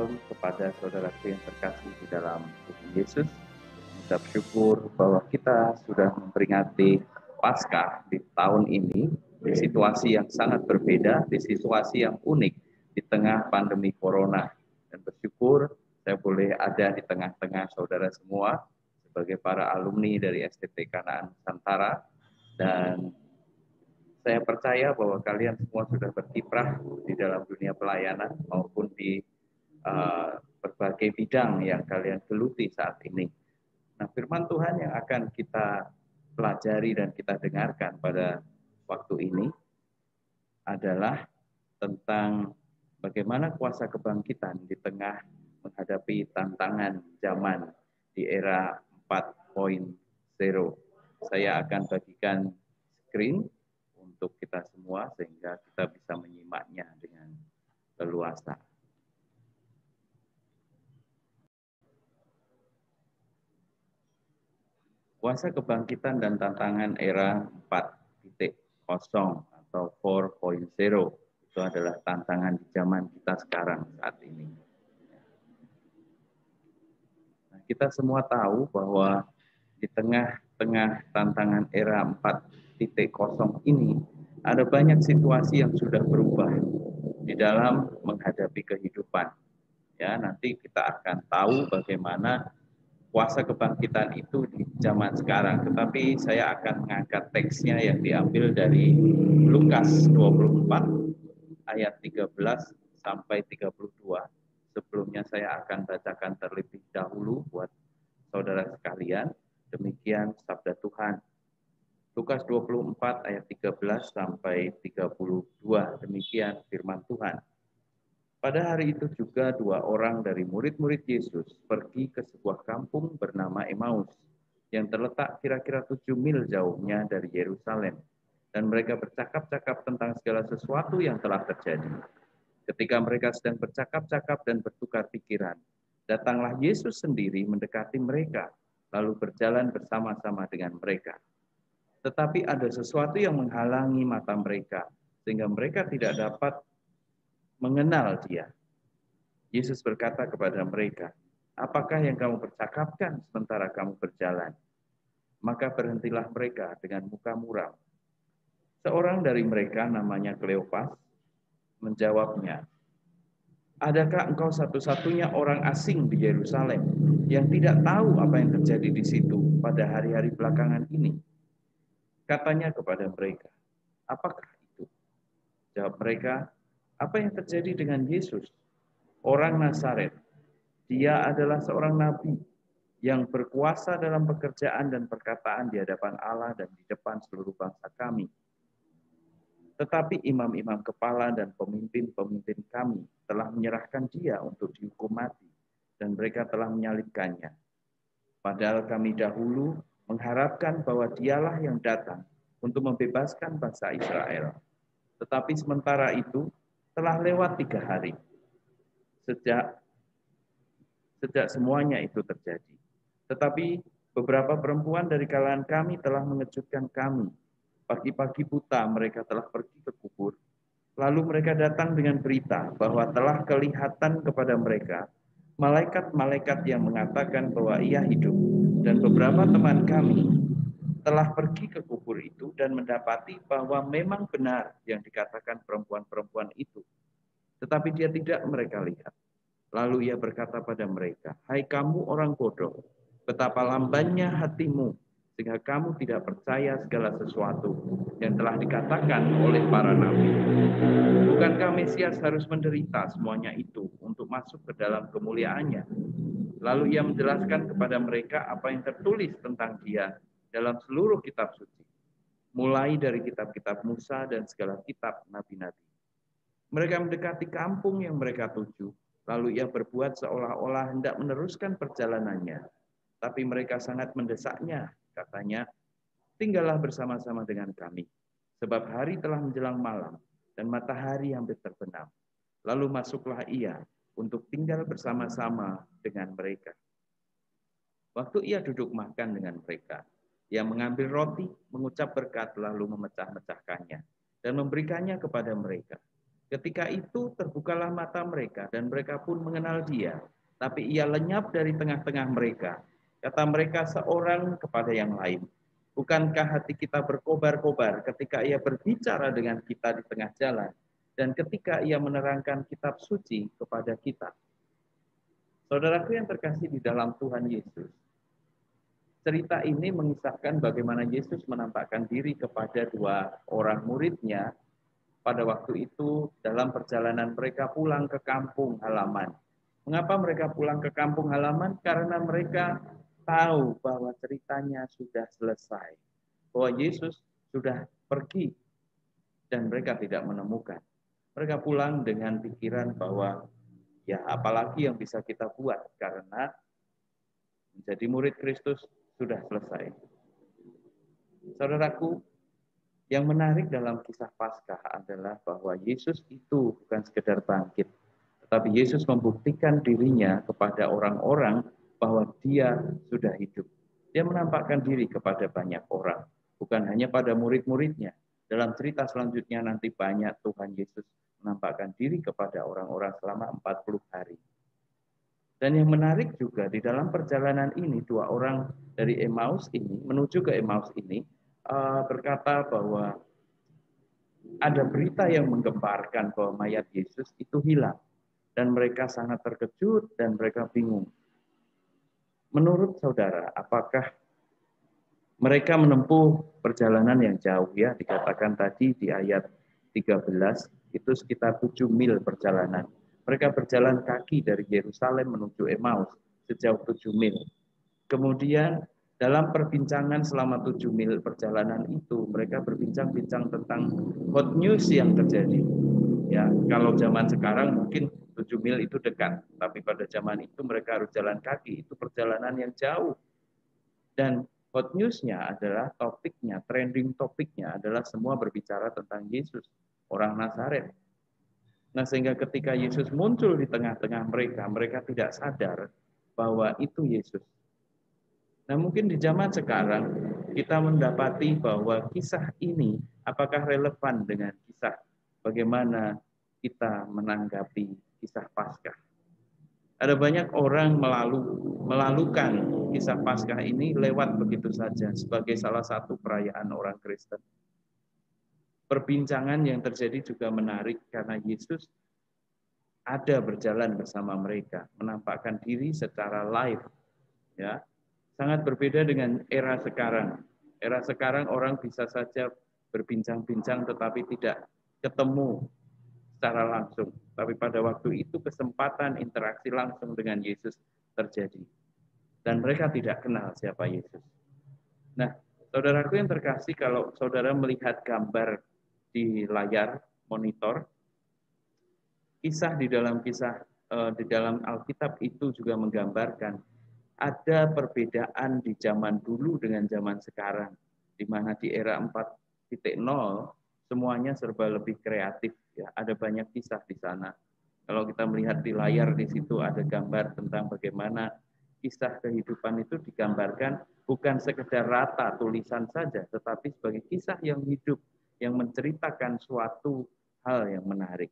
Shalom kepada saudaraku yang terkasih di dalam Tuhan Yesus. Mengucap syukur bahwa kita sudah memperingati Paskah di tahun ini di situasi yang sangat berbeda, di situasi yang unik di tengah pandemi Corona. Dan bersyukur saya boleh ada di tengah-tengah saudara semua sebagai para alumni dari STT Kanaan Nusantara, dan saya percaya bahwa kalian semua sudah berkiprah di dalam dunia pelayanan maupun di berbagai bidang yang kalian geluti saat ini. Nah, firman Tuhan yang akan kita pelajari dan kita dengarkan pada waktu ini adalah tentang bagaimana kuasa kebangkitan di tengah menghadapi tantangan zaman di era 4.0. Saya akan bagikan screen untuk kita semua sehingga kita bisa menyimaknya dengan leluasa. Kuasa kebangkitan dan tantangan era 4.0 atau 4.0 itu adalah tantangan di zaman kita sekarang saat ini. Nah, kita semua tahu bahwa di tengah-tengah tantangan era 4.0 ini ada banyak situasi yang sudah berubah di dalam menghadapi kehidupan. Ya, nanti kita akan tahu bagaimana kuasa kebangkitan itu di zaman sekarang. Tetapi saya akan mengangkat teksnya yang diambil dari Lukas 24 ayat 13 sampai 32. Sebelumnya saya akan bacakan terlebih dahulu buat saudara sekalian. Demikian sabda Tuhan. Lukas 24 ayat 13 sampai 32. Demikian firman Tuhan. Pada hari itu juga dua orang dari murid-murid Yesus pergi ke sebuah kampung bernama Emmaus yang terletak kira-kira 7 mil jauhnya dari Yerusalem. Dan mereka bercakap-cakap tentang segala sesuatu yang telah terjadi. Ketika mereka sedang bercakap-cakap dan bertukar pikiran, datanglah Yesus sendiri mendekati mereka, lalu berjalan bersama-sama dengan mereka. Tetapi ada sesuatu yang menghalangi mata mereka, sehingga mereka tidak dapat mengenal dia. Yesus berkata kepada mereka, "Apakah yang kamu percakapkan sementara kamu berjalan?" Maka berhentilah mereka dengan muka muram. Seorang dari mereka namanya Kleopas menjawabnya, "Adakah engkau satu-satunya orang asing di Yerusalem yang tidak tahu apa yang terjadi di situ pada hari-hari belakangan ini?" Katanya kepada mereka, "Apakah itu?" Jawab mereka, "Apa yang terjadi dengan Yesus, orang Nazaret? Dia adalah seorang nabi yang berkuasa dalam pekerjaan dan perkataan di hadapan Allah dan di depan seluruh bangsa kami. Tetapi imam-imam kepala dan pemimpin-pemimpin kami telah menyerahkan dia untuk dihukum mati, dan mereka telah menyalibkannya. Padahal kami dahulu mengharapkan bahwa dialah yang datang untuk membebaskan bangsa Israel. Tetapi sementara itu telah lewat 3 hari sejak semuanya itu terjadi. Tetapi beberapa perempuan dari kalangan kami telah mengejutkan kami. Pagi-pagi buta mereka telah pergi ke kubur. Lalu mereka datang dengan berita bahwa telah kelihatan kepada mereka malaikat-malaikat yang mengatakan bahwa ia hidup. Dan beberapa teman kami telah pergi ke kubur itu dan mendapati bahwa memang benar yang dikatakan perempuan-perempuan itu. Tetapi dia tidak mereka lihat. Lalu ia berkata pada mereka, "Hai kamu orang bodoh, betapa lambannya hatimu, sehingga kamu tidak percaya segala sesuatu yang telah dikatakan oleh para nabi. Bukankah Mesias harus menderita semuanya itu untuk masuk ke dalam kemuliaannya?" Lalu ia menjelaskan kepada mereka apa yang tertulis tentang dia dalam seluruh kitab suci, mulai dari kitab-kitab Musa dan segala kitab nabi-nabi. Mereka mendekati kampung yang mereka tuju. Lalu ia berbuat seolah-olah hendak meneruskan perjalanannya. Tapi mereka sangat mendesaknya. Katanya, "Tinggallah bersama-sama dengan kami. Sebab hari telah menjelang malam dan matahari hampir terbenam." Lalu masuklah ia untuk tinggal bersama-sama dengan mereka. Waktu ia duduk makan dengan mereka, ia mengambil roti, mengucap berkat, lalu memecah-mecahkannya dan memberikannya kepada mereka. Ketika itu terbukalah mata mereka dan mereka pun mengenal Dia. Tapi Ia lenyap dari tengah-tengah mereka. Kata mereka seorang kepada yang lain, bukankah hati kita berkobar-kobar ketika Ia berbicara dengan kita di tengah jalan dan ketika Ia menerangkan kitab suci kepada kita? Saudaraku yang terkasih di dalam Tuhan Yesus, cerita ini mengisahkan bagaimana Yesus menampakkan diri kepada dua orang muridnya pada waktu itu dalam perjalanan mereka pulang ke kampung halaman. Mengapa mereka pulang ke kampung halaman? Karena mereka tahu bahwa ceritanya sudah selesai. Bahwa Yesus sudah pergi dan mereka tidak menemukan. Mereka pulang dengan pikiran bahwa ya apalagi yang bisa kita buat karena menjadi murid Kristus sudah selesai. Saudaraku, yang menarik dalam kisah Paskah adalah bahwa Yesus itu bukan sekedar bangkit, tetapi Yesus membuktikan dirinya kepada orang-orang bahwa Dia sudah hidup. Dia menampakkan diri kepada banyak orang, bukan hanya pada murid-muridnya. Dalam cerita selanjutnya nanti banyak Tuhan Yesus menampakkan diri kepada orang-orang selama 40 hari. Dan yang menarik juga di dalam perjalanan ini, dua orang dari Emmaus ini menuju ke Emmaus ini berkata bahwa ada berita yang menggemparkan bahwa mayat Yesus itu hilang. Dan mereka sangat terkejut dan mereka bingung. Menurut saudara, apakah mereka menempuh perjalanan yang jauh ya? Dikatakan tadi di ayat 13, itu sekitar 7 mil perjalanan. Mereka berjalan kaki dari Yerusalem menuju Emmaus sejauh 7 mil. Kemudian dalam perbincangan selama 7 mil perjalanan itu, mereka berbincang-bincang tentang hot news yang terjadi. Ya, kalau zaman sekarang mungkin 7 mil itu dekat, tapi pada zaman itu mereka harus jalan kaki, itu perjalanan yang jauh. Dan hot news-nya adalah topiknya, trending topiknya adalah semua berbicara tentang Yesus, orang Nazaret. Nah, sehingga ketika Yesus muncul di tengah-tengah mereka, mereka tidak sadar bahwa itu Yesus. Nah, mungkin di zaman sekarang kita mendapati bahwa kisah ini apakah relevan dengan kisah bagaimana kita menanggapi kisah Paskah. Ada banyak orang melalukan kisah Paskah ini lewat begitu saja sebagai salah satu perayaan orang Kristen. Perbincangan yang terjadi juga menarik karena Yesus ada berjalan bersama mereka, menampakkan diri secara live, ya. Sangat berbeda dengan era sekarang. Era sekarang orang bisa saja berbincang-bincang tetapi tidak ketemu secara langsung. Tapi pada waktu itu kesempatan interaksi langsung dengan Yesus terjadi. Dan mereka tidak kenal siapa Yesus. Nah, saudaraku yang terkasih, kalau saudara melihat gambar di layar monitor, kisah di dalam Alkitab itu juga menggambarkan ada perbedaan di zaman dulu dengan zaman sekarang, di mana di era 4.0 semuanya serba lebih kreatif. Ya, ada banyak kisah di sana. Kalau kita melihat di layar di situ ada gambar tentang bagaimana kisah kehidupan itu digambarkan bukan sekedar rata tulisan saja, tetapi sebagai kisah yang hidup, yang menceritakan suatu hal yang menarik.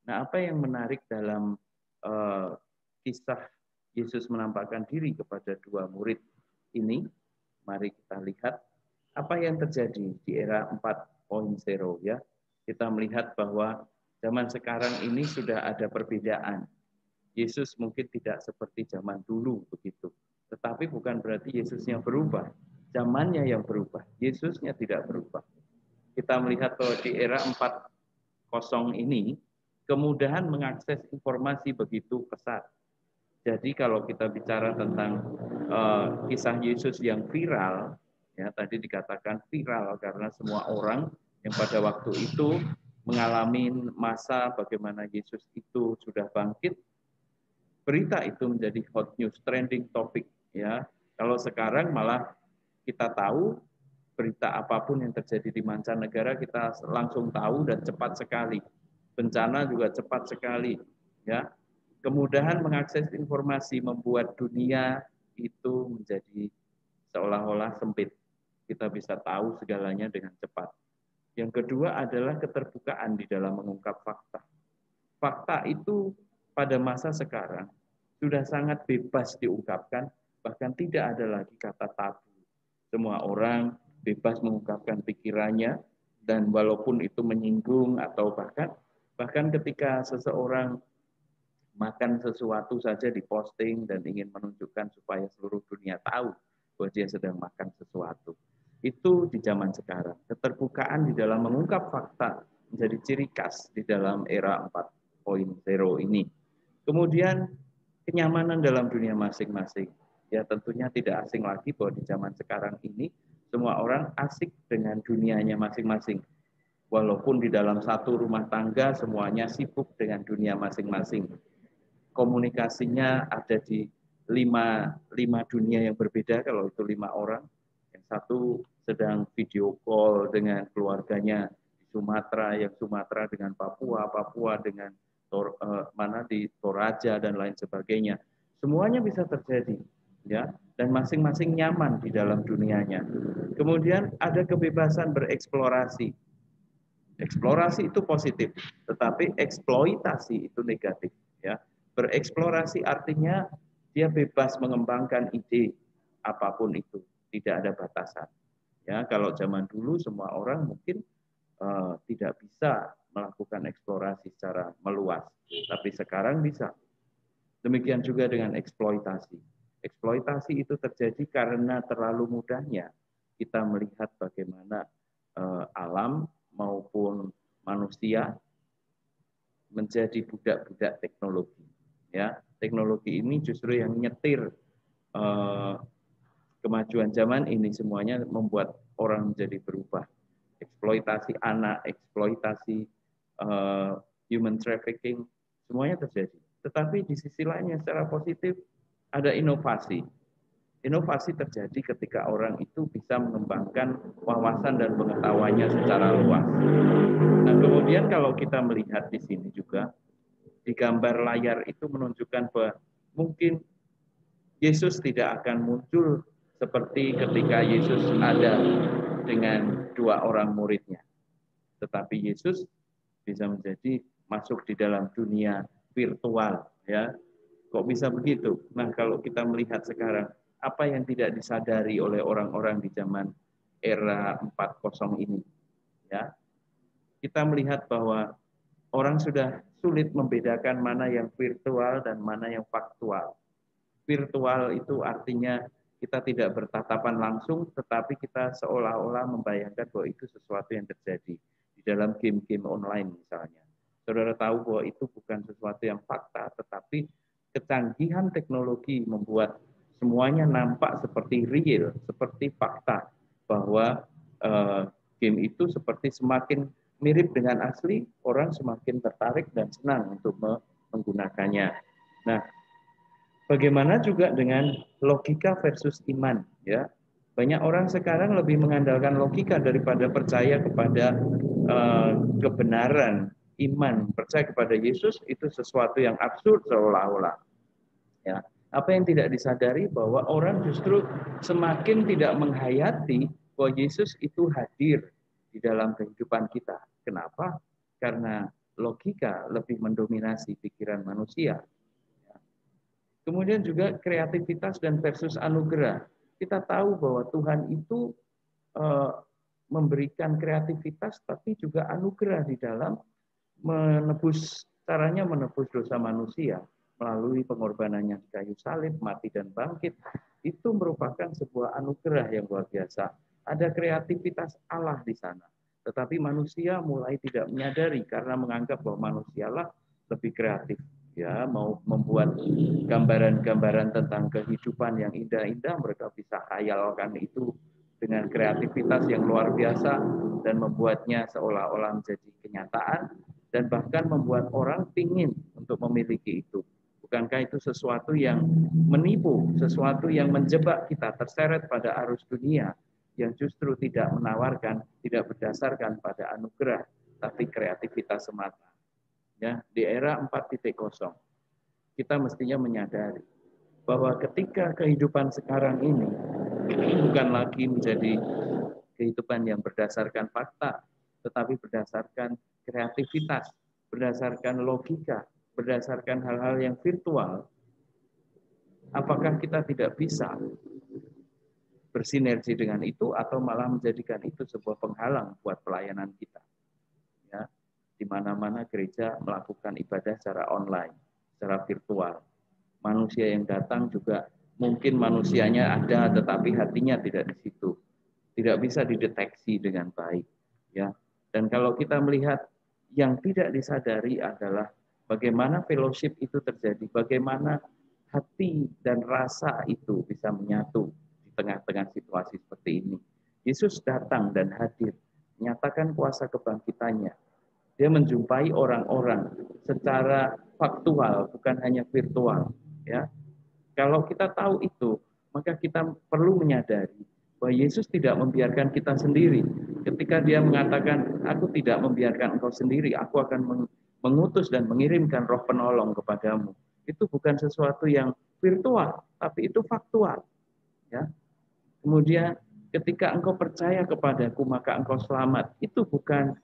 Nah, apa yang menarik dalam kisah Yesus menampakkan diri kepada dua murid ini? Mari kita lihat apa yang terjadi di era 4.0 ya. Kita melihat bahwa zaman sekarang ini sudah ada perbedaan. Yesus mungkin tidak seperti zaman dulu begitu. Tetapi bukan berarti Yesusnya berubah. Zamannya yang berubah, Yesusnya tidak berubah. Kita melihat bahwa di era 4.0 ini kemudahan mengakses informasi begitu pesat. Jadi kalau kita bicara tentang kisah Yesus yang viral, ya tadi dikatakan viral karena semua orang yang pada waktu itu mengalami masa bagaimana Yesus itu sudah bangkit, berita itu menjadi hot news, trending topic. Ya, kalau sekarang malah kita tahu berita apapun yang terjadi di mancanegara kita langsung tahu dan cepat sekali. Bencana juga cepat sekali. Ya, kemudahan mengakses informasi membuat dunia itu menjadi seolah-olah sempit. Kita bisa tahu segalanya dengan cepat. Yang kedua adalah keterbukaan di dalam mengungkap fakta. fakta itu pada masa sekarang sudah sangat bebas diungkapkan, bahkan tidak ada lagi kata tabu. Semua orang bebas mengungkapkan pikirannya, dan walaupun itu menyinggung atau bahkan ketika seseorang makan sesuatu saja diposting dan ingin menunjukkan supaya seluruh dunia tahu bahwa dia sedang makan sesuatu. Itu di zaman sekarang. Keterbukaan di dalam mengungkap fakta menjadi ciri khas di dalam era 4.0 ini. Kemudian kenyamanan dalam dunia masing-masing. Ya tentunya tidak asing lagi bahwa di zaman sekarang ini semua orang asik dengan dunianya masing-masing. Walaupun di dalam satu rumah tangga semuanya sibuk dengan dunia masing-masing. Komunikasinya ada di lima dunia yang berbeda kalau itu 5 orang. Yang satu sedang video call dengan keluarganya di Sumatera, yang Sumatera dengan Papua, Papua dengan di Toraja dan lain sebagainya. Semuanya bisa terjadi, ya, dan masing-masing nyaman di dalam dunianya. Kemudian ada kebebasan bereksplorasi. Eksplorasi itu positif, tetapi eksploitasi itu negatif, ya. Bereksplorasi artinya dia bebas mengembangkan ide apapun itu, tidak ada batasan. Ya, kalau zaman dulu semua orang mungkin tidak bisa melakukan eksplorasi secara meluas, tapi sekarang bisa. Demikian juga dengan eksploitasi. Eksploitasi itu terjadi karena terlalu mudahnya kita melihat bagaimana alam maupun manusia menjadi budak-budak teknologi. Ya, teknologi ini justru yang nyetir kemajuan zaman ini, semuanya membuat orang menjadi berubah. Eksploitasi anak, eksploitasi human trafficking, semuanya terjadi. Tetapi di sisi lainnya secara positif ada inovasi. Inovasi terjadi ketika orang itu bisa mengembangkan wawasan dan pengetahuannya secara luas. Nah, kemudian kalau kita melihat di sini juga, di gambar layar itu menunjukkan bahwa mungkin Yesus tidak akan muncul seperti ketika Yesus ada dengan 2 orang muridnya. Tetapi Yesus bisa menjadi masuk di dalam dunia virtual, ya. Kok bisa begitu? Nah, kalau kita melihat sekarang apa yang tidak disadari oleh orang-orang di zaman era 4.0 ini, ya. Kita melihat bahwa orang sudah sulit membedakan mana yang virtual dan mana yang faktual. Virtual itu artinya kita tidak bertatapan langsung, tetapi kita seolah-olah membayangkan bahwa itu sesuatu yang terjadi di dalam game-game online misalnya. Saudara tahu bahwa itu bukan sesuatu yang fakta, tetapi kecanggihan teknologi membuat semuanya nampak seperti real, seperti fakta, bahwa game itu seperti semakin mirip dengan asli, orang semakin tertarik dan senang untuk menggunakannya. Nah, bagaimana juga dengan logika versus iman, ya. Banyak orang sekarang lebih mengandalkan logika daripada percaya kepada kebenaran iman. Percaya kepada Yesus itu sesuatu yang absurd seolah-olah. Ya. Apa yang tidak disadari bahwa orang justru semakin tidak menghayati bahwa Yesus itu hadir di dalam kehidupan kita. Kenapa? Karena logika lebih mendominasi pikiran manusia. Kemudian juga kreativitas dan versus anugerah. Kita tahu bahwa Tuhan itu memberikan kreativitas tapi juga anugerah di dalam menebus, caranya menebus dosa manusia melalui pengorbanannya di kayu salib, mati dan bangkit. Itu merupakan sebuah anugerah yang luar biasa. Ada kreativitas Allah di sana. Tetapi manusia mulai tidak menyadari karena menganggap bahwa manusialah lebih kreatif. Ya, mau membuat gambaran-gambaran tentang kehidupan yang indah-indah, mereka bisa khayalkan itu dengan kreativitas yang luar biasa dan membuatnya seolah-olah menjadi kenyataan dan bahkan membuat orang ingin untuk memiliki itu. Bukankah itu sesuatu yang menipu, sesuatu yang menjebak kita terseret pada arus dunia yang justru tidak menawarkan, tidak berdasarkan pada anugerah, tapi kreativitas semata. Ya, di era 4.0 kita mestinya menyadari bahwa ketika kehidupan sekarang ini bukan lagi menjadi kehidupan yang berdasarkan fakta, tetapi berdasarkan kreativitas. berdasarkan logika, berdasarkan hal-hal yang virtual, apakah kita tidak bisa bersinergi dengan itu atau malah menjadikan itu sebuah penghalang buat pelayanan kita? Ya, di mana-mana gereja melakukan ibadah secara online, secara virtual. Manusia yang datang juga mungkin manusianya ada, tetapi hatinya tidak di situ, tidak bisa dideteksi dengan baik. Ya, dan kalau kita melihat yang tidak disadari adalah bagaimana fellowship itu terjadi, bagaimana hati dan rasa itu bisa menyatu di tengah-tengah situasi seperti ini. Yesus datang dan hadir, menyatakan kuasa kebangkitannya. Dia menjumpai orang-orang secara faktual, bukan hanya virtual. Ya, kalau kita tahu itu, maka kita perlu menyadari bahwa Yesus tidak membiarkan kita sendiri. Ketika dia mengatakan, aku tidak membiarkan engkau sendiri, aku akan mengutus dan mengirimkan roh penolong kepadamu. Itu bukan sesuatu yang virtual, tapi itu faktual. Ya. Kemudian ketika engkau percaya kepadaku, maka engkau selamat. Itu bukan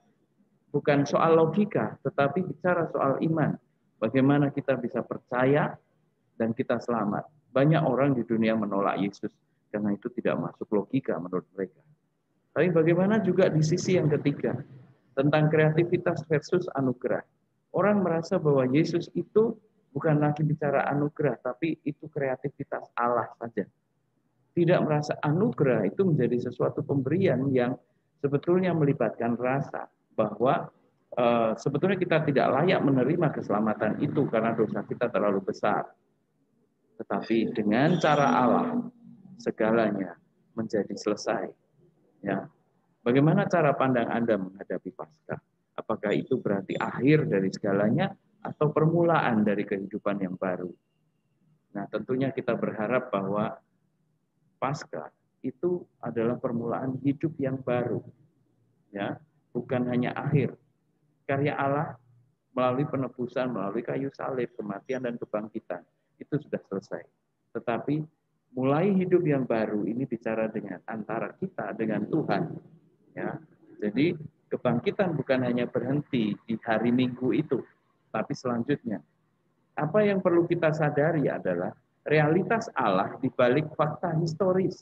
soal logika, tetapi bicara soal iman. Bagaimana kita bisa percaya dan kita selamat. Banyak orang di dunia menolak Yesus karena itu tidak masuk logika menurut mereka. Tapi bagaimana juga di sisi yang ketiga, tentang kreativitas versus anugerah. Orang merasa bahwa Yesus itu bukan lagi bicara anugerah, tapi itu kreativitas Allah saja. Tidak merasa anugerah itu menjadi sesuatu pemberian yang sebetulnya melibatkan rasa bahwa sebetulnya kita tidak layak menerima keselamatan itu karena dosa kita terlalu besar. Tetapi dengan cara Allah segalanya menjadi selesai. Ya. Bagaimana cara pandang Anda menghadapi Paskah? Apakah itu berarti akhir dari segalanya atau permulaan dari kehidupan yang baru? Nah, tentunya kita berharap bahwa Paskah itu adalah permulaan hidup yang baru. Ya, bukan hanya akhir. Karya Allah melalui penebusan, melalui kayu salib, kematian dan kebangkitan itu sudah selesai. Tetapi mulai hidup yang baru ini bicara dengan antara kita dengan Tuhan. Ya, jadi kebangkitan bukan hanya berhenti di hari Minggu itu, tapi selanjutnya. Apa yang perlu kita sadari adalah realitas Allah di balik fakta historis.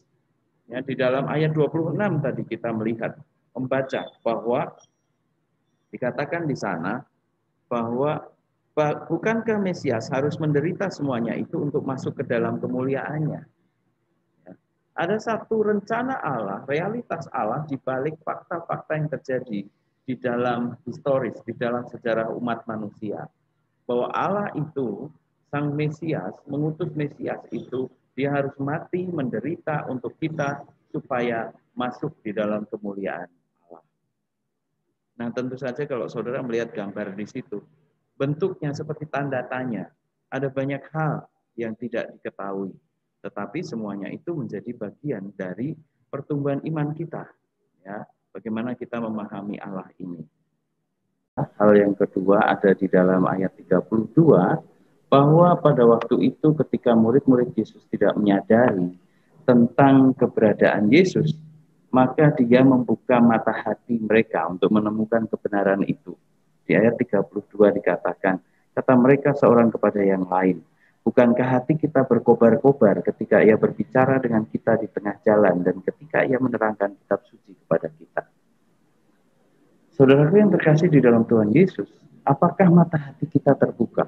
Ya, di dalam ayat 26 tadi kita melihat, membaca bahwa dikatakan di sana bahwa bukankah Mesias harus menderita semuanya itu untuk masuk ke dalam kemuliaannya? Ya. Ada satu rencana Allah, realitas Allah di balik fakta-fakta yang terjadi di dalam historis, di dalam sejarah umat manusia. Bahwa Allah itu, Sang Mesias, mengutus Mesias itu, dia harus mati, menderita untuk kita, supaya masuk di dalam kemuliaan Allah. Nah, tentu saja kalau saudara melihat gambar di situ, bentuknya seperti tanda tanya. Ada banyak hal yang tidak diketahui. Tetapi semuanya itu menjadi bagian dari pertumbuhan iman kita. Ya, bagaimana kita memahami Allah ini. Hal yang kedua ada di dalam ayat 32, bahwa pada waktu itu ketika murid-murid Yesus tidak menyadari tentang keberadaan Yesus, maka dia membuka mata hati mereka untuk menemukan kebenaran itu. Di ayat 32 dikatakan, kata mereka seorang kepada yang lain, bukankah hati kita berkobar-kobar ketika ia berbicara dengan kita di tengah jalan dan ketika ia menerangkan kitab suci kepada kita? Saudaraku yang terkasih di dalam Tuhan Yesus, apakah mata hati kita terbuka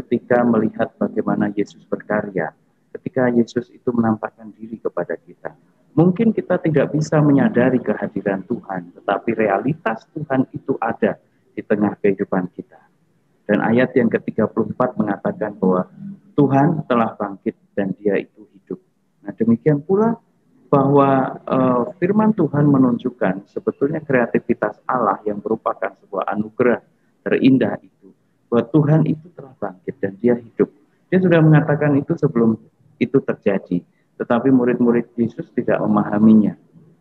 ketika melihat bagaimana Yesus berkarya, ketika Yesus itu menampakkan diri kepada kita? Mungkin kita tidak bisa menyadari kehadiran Tuhan, tetapi realitas Tuhan itu ada di tengah kehidupan kita. Dan ayat yang ke-34 mengatakan bahwa Tuhan telah bangkit dan dia itu hidup. Nah, demikian pula bahwa firman Tuhan menunjukkan sebetulnya kreativitas Allah yang merupakan sebuah anugerah terindah itu, bahwa Tuhan itu telah bangkit dan dia hidup. Dia sudah mengatakan itu sebelum itu terjadi, tetapi murid-murid Yesus tidak memahaminya.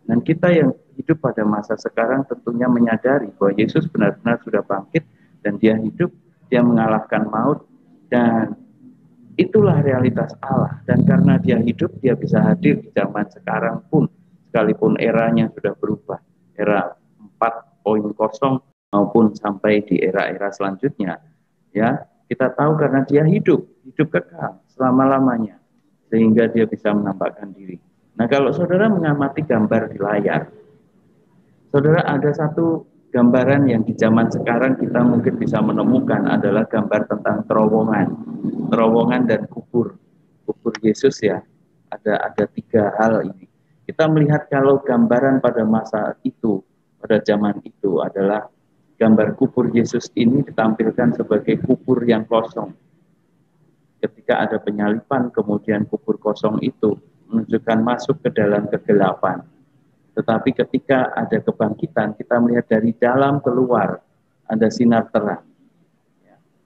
Dan kita yang hidup pada masa sekarang tentunya menyadari bahwa Yesus benar-benar sudah bangkit dan dia hidup, dia mengalahkan maut, dan itulah realitas Allah. Dan karena dia hidup, dia bisa hadir di zaman sekarang pun, sekalipun eranya sudah berubah. Era 4.0 maupun sampai di era-era selanjutnya, ya kita tahu karena dia hidup kekal selama-lamanya, sehingga dia bisa menampakkan diri. Nah, kalau saudara mengamati gambar di layar, saudara, ada satu gambaran yang di zaman sekarang kita mungkin bisa menemukan adalah gambar tentang terowongan dan kubur Yesus, ya. Ada tiga hal ini. Kita melihat kalau gambaran pada masa itu, pada zaman itu adalah gambar kubur Yesus ini ditampilkan sebagai kubur yang kosong. Ketika ada penyalipan, kemudian kubur kosong itu menunjukkan masuk ke dalam kegelapan. Tetapi ketika ada kebangkitan, kita melihat dari dalam keluar ada sinar terang.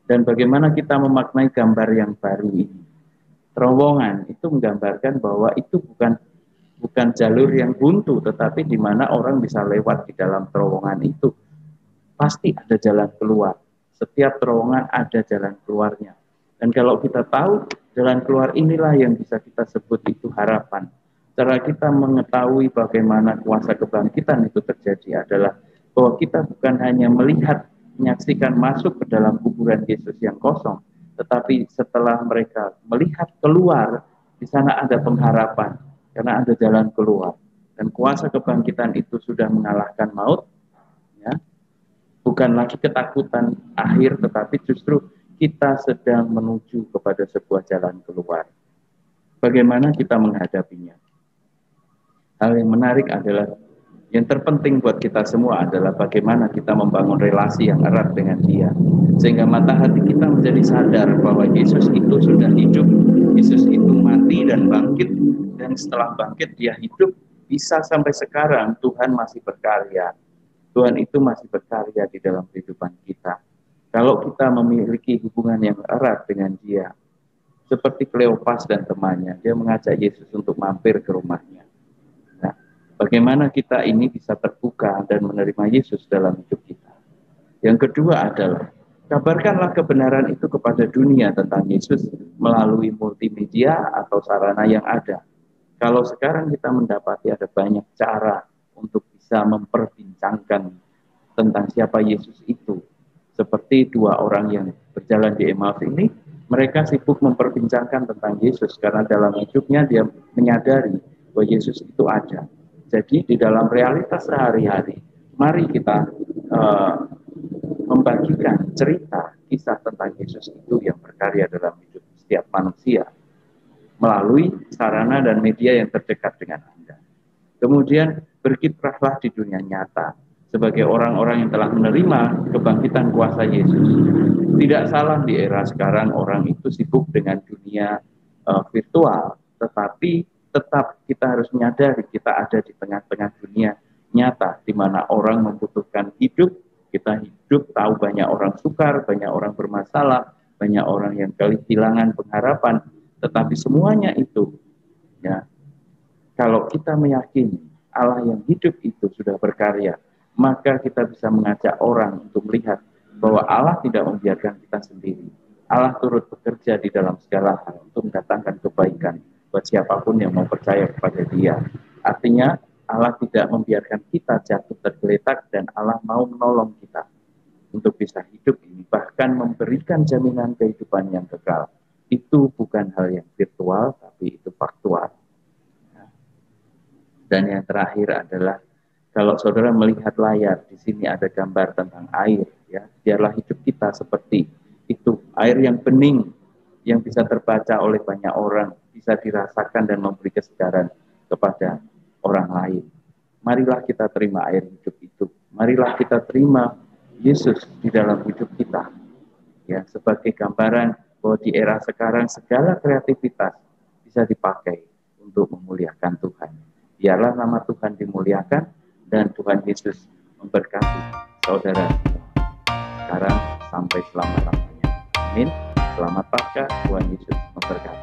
Dan bagaimana kita memaknai gambar yang baru ini? Terowongan itu menggambarkan bahwa itu bukan jalur yang buntu, tetapi di mana orang bisa lewat di dalam terowongan itu. Pasti ada jalan keluar. Setiap terowongan ada jalan keluarnya. Dan kalau kita tahu jalan keluar inilah yang bisa kita sebut itu harapan. Cara kita mengetahui bagaimana kuasa kebangkitan itu terjadi adalah bahwa kita bukan hanya melihat, menyaksikan masuk ke dalam kuburan Yesus yang kosong, tetapi setelah mereka melihat keluar, di sana ada pengharapan, karena ada jalan keluar. Dan kuasa kebangkitan itu sudah mengalahkan maut, ya. Bukan lagi ketakutan akhir, tetapi justru kita sedang menuju kepada sebuah jalan keluar. Bagaimana kita menghadapinya? Hal yang menarik adalah, yang terpenting buat kita semua adalah bagaimana kita membangun relasi yang erat dengan Dia. Sehingga mata hati kita menjadi sadar bahwa Yesus itu sudah hidup, Yesus itu mati dan bangkit, dan setelah bangkit Dia hidup, bisa sampai sekarang Tuhan masih berkarya. Tuhan itu masih berkarya di dalam kehidupan kita. Kalau kita memiliki hubungan yang erat dengan Dia, seperti Kleopas dan temannya, dia mengajak Yesus untuk mampir ke rumahnya. Nah, bagaimana kita ini bisa terbuka dan menerima Yesus dalam hidup kita? Yang kedua adalah, kabarkanlah kebenaran itu kepada dunia tentang Yesus melalui multimedia atau sarana yang ada. Kalau sekarang kita mendapati ada banyak cara untuk bisa memperbincangkan tentang siapa Yesus itu. Seperti dua orang yang berjalan di Emmaus ini, mereka sibuk memperbincangkan tentang Yesus karena dalam hidupnya dia menyadari bahwa Yesus itu ada. Jadi di dalam realitas sehari-hari, mari kita membagikan cerita kisah tentang Yesus itu yang berkarya dalam hidup setiap manusia melalui sarana dan media yang terdekat dengan Anda. Kemudian berkiprahlah di dunia nyata sebagai orang-orang yang telah menerima kebangkitan kuasa Yesus. Tidak salah di era sekarang orang itu sibuk dengan dunia virtual, tetapi tetap kita harus menyadari kita ada di tengah-tengah dunia nyata, di mana orang membutuhkan hidup, kita hidup, tahu banyak orang sukar, banyak orang bermasalah, banyak orang yang kehilangan pengharapan, tetapi semuanya itu, ya, kalau kita meyakini Allah yang hidup itu sudah berkarya, maka kita bisa mengajak orang untuk melihat bahwa Allah tidak membiarkan kita sendiri. Allah turut bekerja di dalam segala hal untuk mendatangkan kebaikan buat siapapun yang mau percaya kepada Dia. Artinya Allah tidak membiarkan kita jatuh tergeletak, dan Allah mau menolong kita untuk bisa hidup ini, bahkan memberikan jaminan kehidupan yang kekal. Itu bukan hal yang virtual, tapi itu faktual. Dan yang terakhir adalah, kalau saudara melihat layar, di sini ada gambar tentang air, ya. Biarlah hidup kita seperti itu, air yang bening, yang bisa terbaca oleh banyak orang, bisa dirasakan dan memberi kesegaran kepada orang lain. Marilah kita terima air hidup itu. Marilah kita terima Yesus di dalam hidup kita, ya, sebagai gambaran bahwa di era sekarang segala kreativitas bisa dipakai untuk memuliakan Tuhan. Biarlah nama Tuhan dimuliakan dan Tuhan Yesus memberkati saudara semua, sekarang sampai selama-lamanya. Amin. Selamat Paskah, Tuhan Yesus memberkati.